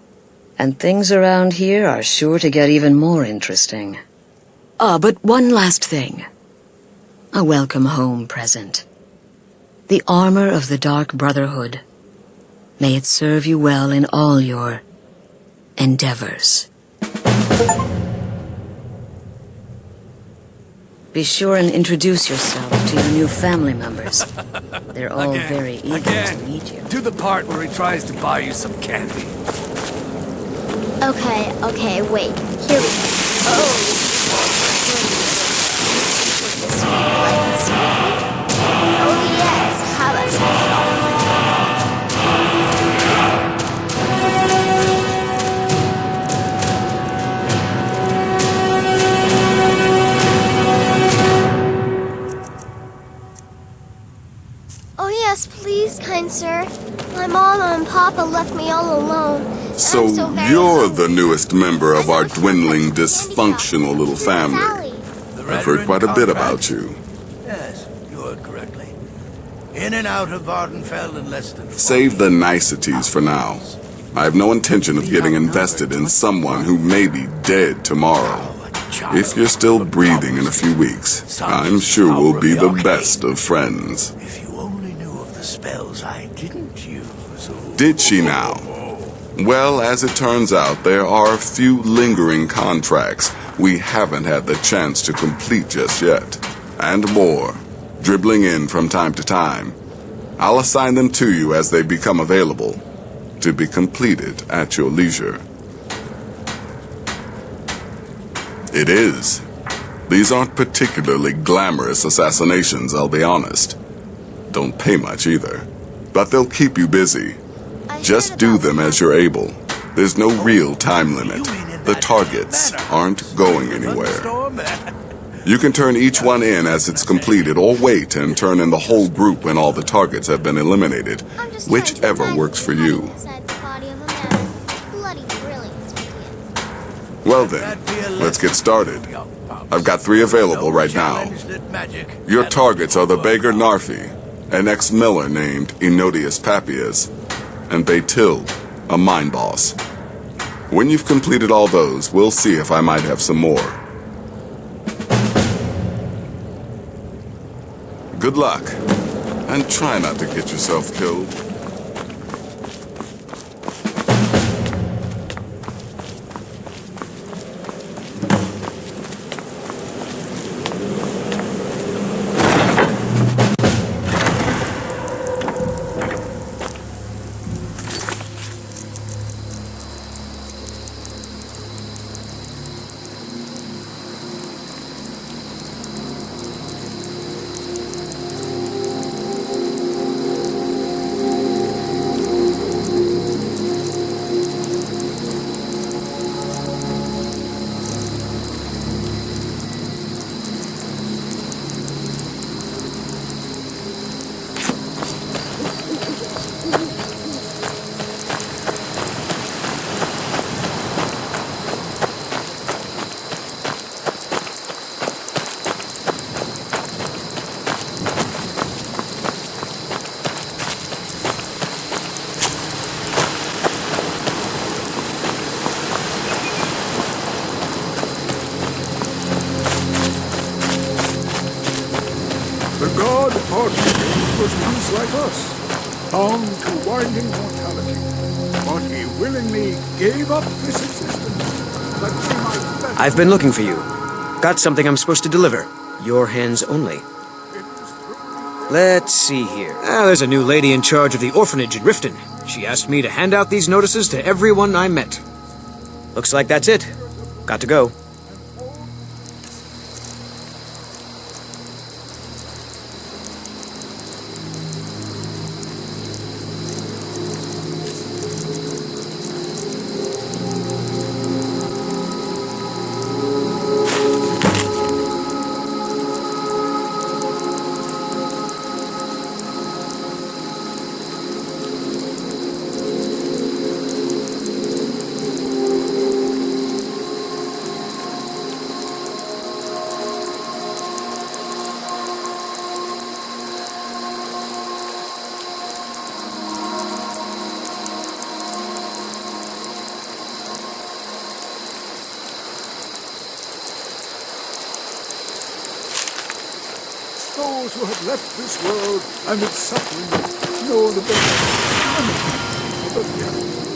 And things around here are sure to get even more interesting. Ah, but one last thing. A welcome home present. The armor of the Dark Brotherhood. May it serve you well in all your endeavors. Be sure and introduce yourself to your new family members. They're all very eager to meet you. To the part where he tries to buy you some candy. Okay, wait. Here we go. Oh. Oh yes, how about some Oh yes, please, kind sir. My mama and papa left me all alone. So you're the newest member of our dwindling, dysfunctional little family. I've heard quite a bit about you. Yes, you heard correctly. In and out of Vardenfell in less than 4 Save the niceties for now. I have no intention of getting invested in someone who may be dead tomorrow. If you're still breathing in a few weeks, I'm sure we'll be the best of friends. If you only knew of the spells I didn't use. Did she now? Well, as it turns out, there are a few lingering contracts we haven't had the chance to complete just yet. And more, dribbling in from time to time. I'll assign them to you as they become available, to be completed at your leisure. It is. These aren't particularly glamorous assassinations, I'll be honest. Don't pay much either. But they'll keep you busy. Just do them as you're able. There's no real time limit. The targets aren't going anywhere. You can turn each one in as it's completed, or wait and turn in the whole group when all the targets have been eliminated. Whichever works for you. Well then, let's get started. I've got 3 available right now. Your targets are the beggar Narfi, an ex-miller named Enodius Papias, and Baytil, a mine boss. When you've completed all those, we'll see if I might have some more. Good luck, and try not to get yourself killed. The god Archangel was once like us, bound to winding mortality. But he willingly gave up his existence that we might better. I've been looking for you. Got something I'm supposed to deliver. Your hands only. Let's see here. There's a new lady in charge of the orphanage in Riften. She asked me to hand out these notices to everyone I met. Looks like that's it. Got to go. Those who have left this world and its suffering know the benefit of the